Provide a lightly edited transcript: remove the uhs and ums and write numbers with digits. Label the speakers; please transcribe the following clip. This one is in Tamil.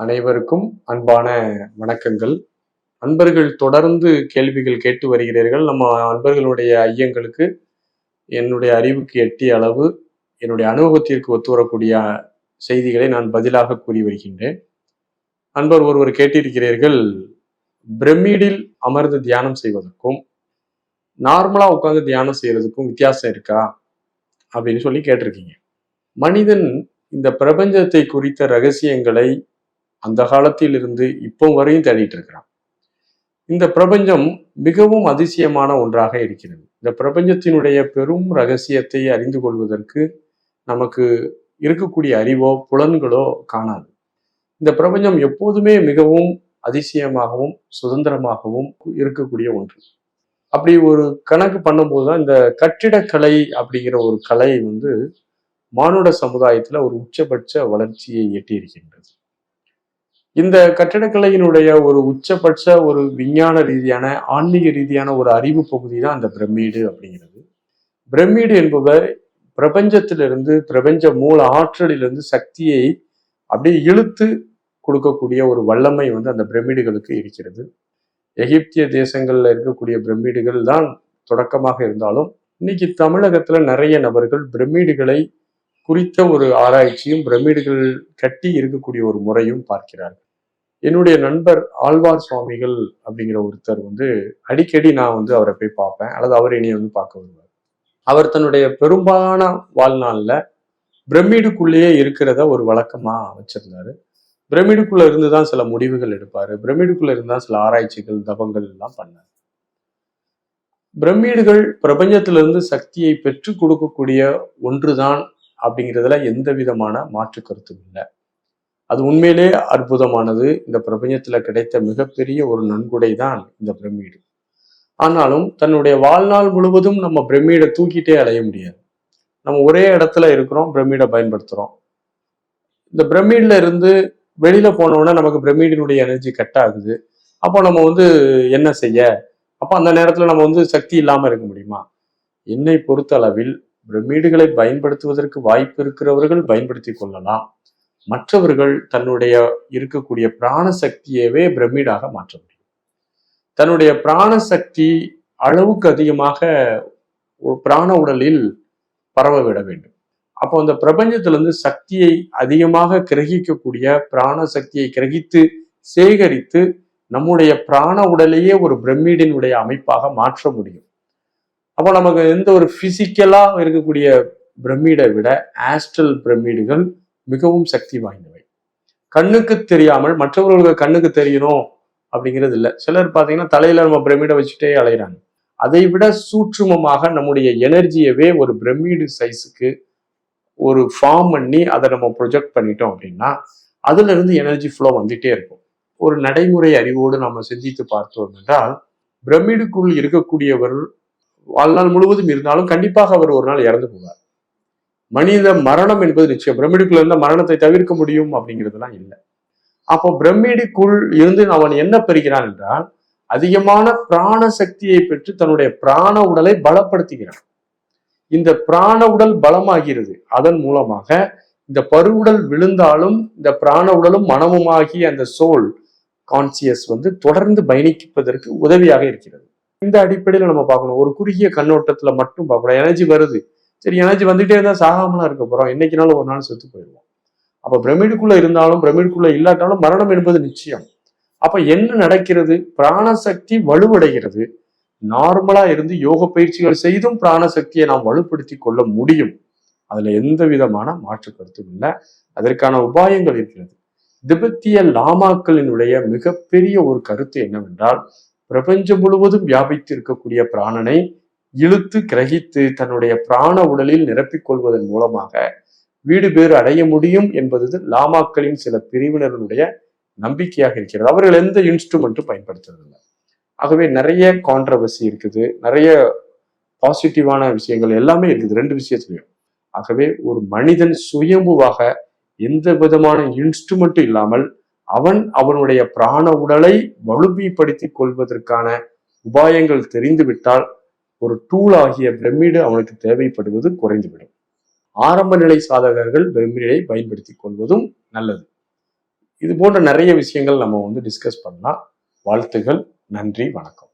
Speaker 1: அனைவருக்கும் அன்பான வணக்கங்கள். அன்பர்கள் தொடர்ந்து கேள்விகள் கேட்டு வருகிறீர்கள். நம்ம அன்பர்களுடைய ஐயங்களுக்கு என்னுடைய அறிவுக்கு எட்டிய அளவு, என்னுடைய அனுபவத்திற்கு ஒத்து வரக்கூடிய செய்திகளை நான் பதிலாக கூறி வருகின்றேன். அன்பர் ஒருவர் கேட்டிருக்கிறீர்கள், பிரமிடில் அமர்ந்து தியானம் செய்வதற்கும் நார்மலா உட்கார்ந்து தியானம் செய்யறதுக்கும் வித்தியாசம் இருக்கா அப்படின்னு சொல்லி கேட்டிருக்கீங்க. மனிதன் இந்த பிரபஞ்சத்தை குறித்த ரகசியங்களை அந்த காலத்தில் இருந்து இப்போ வரையும் தேடிட்டு இருக்கிறான். இந்த பிரபஞ்சம் மிகவும் அதிசயமான ஒன்றாக இருக்கிறது. இந்த பிரபஞ்சத்தினுடைய பெரும் ரகசியத்தை அறிந்து கொள்வதற்கு நமக்கு இருக்கக்கூடிய அறிவோ புலன்களோ காணாது. இந்த பிரபஞ்சம் எப்போதுமே மிகவும் அதிசயமாகவும் சுதந்திரமாகவும் இருக்கக்கூடிய ஒன்று. அப்படி ஒரு கணக்கு பண்ணும்போதுதான் இந்த கட்டிடக்கலை அப்படிங்கிற ஒரு கலை மானுட சமுதாயத்துல ஒரு உச்சபட்ச வளர்ச்சியை எட்டியிருக்கின்றது. இந்த கட்டிடக்கலையினுடைய ஒரு உச்சபட்ச ஒரு விஞ்ஞான ரீதியான ஆன்மீக ரீதியான ஒரு அறிவு பகுதி தான் அந்த பிரமிடு அப்படிங்கிறது. பிரமிடு என்பவர் பிரபஞ்சத்திலிருந்து பிரபஞ்ச மூல ஆற்றலிலிருந்து சக்தியை அப்படியே இழுத்து கொடுக்கக்கூடிய ஒரு வல்லமை அந்த பிரமிடுகளுக்கு இருக்கிறது. எகிப்திய தேசங்கள்ல இருக்கக்கூடிய பிரமிடுகள் தான் தொடக்கமாக இருந்தாலும் இன்னைக்கு தமிழகத்துல நிறைய நபர்கள் பிரமிடுகளை குறித்த ஒரு ஆராய்ச்சியும் பிரமிடுகள் கட்டி இருக்கக்கூடிய ஒரு முறையும் பார்க்கிறார்கள். என்னுடைய நண்பர் ஆழ்வார் சுவாமிகள் அப்படிங்கிற ஒருத்தர் அடிக்கடி நான் அவரை போய் பார்ப்பேன், அல்லது அவர் என்னைய பார்க்க வருவார். அவர் தன்னுடைய பெரும்பாலான வாழ்நாள்ல பிரமிடுக்குள்ளேயே இருக்கிறத ஒரு வழக்கமா வச்சிருந்தாரு. பிரமிடுக்குள்ள இருந்துதான் சில முடிவுகள் எடுப்பாரு, பிரமிடுக்குள்ள இருந்தா சில ஆராய்ச்சிகள் தபங்கள் எல்லாம் பண்ணாரு. பிரமிடுகள் பிரபஞ்சத்திலிருந்து சக்தியை பெற்றுக் கொடுக்கக்கூடிய ஒன்றுதான் அப்படிங்கிறதுல எந்த விதமான மாற்று கருத்தும் இல்லை. அது உண்மையிலே அற்புதமானது. இந்த பிரபஞ்சத்துல கிடைத்த மிகப்பெரிய ஒரு நன்கொடை தான் இந்த பிரமிடு. ஆனாலும் தன்னுடைய வாழ்நாள் முழுவதும் நம்ம பிரமிடை தூக்கிட்டே அலைய முடியாது. நம்ம ஒரே இடத்துல இருக்கிறோம், பிரமிடை பயன்படுத்துறோம். இந்த பிரமிட்ல இருந்து வெளியில போனோம்னா நமக்கு பிரமிடினுடைய எனர்ஜி கட் ஆகுது. அப்போ நம்ம என்ன செய்ய? அப்போ அந்த நேரத்துல நம்ம சக்தி இல்லாம இருக்க முடியுமா? என்னை பொறுத்த அளவில் பிரமிடுகளை பயன்படுத்துவதற்கு வாய்ப்பு இருக்கிறவர்கள் பயன்படுத்தி கொள்ளலாம். மற்றவர்கள் தன்னுடைய இருக்கக்கூடிய பிராண சக்தியவே பிரமிடாக மாற்ற முடியும். தன்னுடைய பிராண சக்தி அளவுக்கு அதிகமாக பிராண உடலில் பரவ விட வேண்டும். அப்போ அந்த பிரபஞ்சத்திலிருந்து சக்தியை அதிகமாக கிரகிக்கக்கூடிய பிராண சக்தியை கிரகித்து சேகரித்து நம்முடைய பிராண உடலையே ஒரு பிரமிடினுடைய அமைப்பாக மாற்ற முடியும். அப்போ நமக்கு எந்த ஒரு பிசிக்கலா இருக்கக்கூடிய பிரமிடை விட ஆஸ்ட்ரல் பிரமிடுகள் மிகவும் சக்தி வாய்ந்தவை. கண்ணுக்கு தெரியாமல் மற்றவர்களுக்கு கண்ணுக்கு தெரியணும் அப்படிங்கிறது இல்லை. சிலர் பார்த்தீங்கன்னா தலையில நம்ம பிரமிடை வச்சுட்டே அலைகிறாங்க. அதை விட சூட்சுமமாக நம்முடைய எனர்ஜியவே ஒரு பிரமிடு சைஸுக்கு ஒரு ஃபார்ம் பண்ணி அதை நம்ம ப்ரொஜெக்ட் பண்ணிட்டோம் அப்படின்னா அதுல இருந்து எனர்ஜி ஃப்ளோ வந்துட்டே இருக்கும். ஒரு நடைமுறை அறிவோடு நம்ம சிந்தித்து பார்த்தோம் என்றால், பிரமிடுக்குள் இருக்கக்கூடியவர் வாழ்நாள் முழுவதும் இருந்தாலும் கண்டிப்பாக அவர் ஒரு நாள் இறந்து போவார். மனித மரணம் என்பது நிச்சயம். பிரமிடுக்குள்ள இருந்த மரணத்தை தவிர்க்க முடியும் அப்படிங்கிறதுலாம் இல்லை. அப்போ பிரமிடுக்குள் இருந்து அவன் என்ன பெறுகிறான் என்றால், அதிகமான பிராண சக்தியை பெற்று தன்னுடைய பிராண உடலை பலப்படுத்துகிறான். இந்த பிராண உடல் பலமாகிறது. அதன் மூலமாக இந்த பருவுடல் விழுந்தாலும் இந்த பிராண உடலும் மனமுமாகி அந்த சோல் கான்சியஸ் தொடர்ந்து பயணிப்பதற்கு உதவியாக இருக்கிறது. இந்த அடிப்படையில நம்ம பார்க்கணும். ஒரு குறுகிய கண்ணோட்டத்துல மட்டும் பார்க்கணும். எனர்ஜி வருது, சரி எனர்ஜி வந்துட்டே இருந்தா சாகாமலாம் இருக்க போறோம், என்னைக்குனாலும் ஒரு நாள் செத்து போயிடுவோம். அப்ப பிரமிடுக்குள்ள இருந்தாலும் பிரமிடுக்குள்ள இல்லாட்டாலும் மரணம் என்பது நிச்சயம். அப்ப என்ன நடக்கிறது? பிராணசக்தி வலுவடைகிறது. நார்மலா இருந்து யோக பயிற்சிகள் செய்தும் பிராணசக்தியை நாம் வலுப்படுத்தி கொள்ள முடியும். அதுல எந்த விதமான மாற்று கருத்தும் இல்லை. அதற்கான உபாயங்கள் இருக்கிறது. திபெத்திய லாமாக்களினுடைய மிகப்பெரிய ஒரு கருத்து என்னவென்றால், பிரபஞ்சம் முழுவதும் வியாபித்து இருக்கக்கூடிய பிராணனை இழுத்து கிரகித்து தன்னுடைய பிராண உடலில் நிரப்பிக் கொள்வதன் மூலமாக வீடு பேறு அடைய முடியும் என்பது லாமாக்களின் சில பிரிவினருடைய நம்பிக்கையாக இருக்கிறது. அவர்கள் எந்த இன்ஸ்ட்ருமெண்ட்டும் பயன்படுத்துறதில்லை. ஆகவே நிறைய கான்ட்ரவர்சி இருக்குது, நிறைய பாசிட்டிவான விஷயங்கள் எல்லாமே இருக்குது ரெண்டு விஷயத்துலையும். ஆகவே ஒரு மனிதன் சுயம்புவாக எந்த விதமான இன்ஸ்ட்ருமெண்ட்டும் இல்லாமல் அவனுடைய பிராண உடலை வலுமைப்படுத்திக் கொள்வதற்கான உபாயங்கள் தெரிந்துவிட்டால் ஒரு டூல் ஆகிய பிரமிடு அவனுக்கு தேவைப்படுவது குறைந்துவிடும். ஆரம்ப நிலை சாதகர்கள் பிரமிடை பயன்படுத்தி கொள்வதும் நல்லது. இது போன்ற நிறைய விஷயங்கள் நம்ம வந்து டிஸ்கஸ் பண்ணலாம். வாழ்த்துகள். நன்றி. வணக்கம்.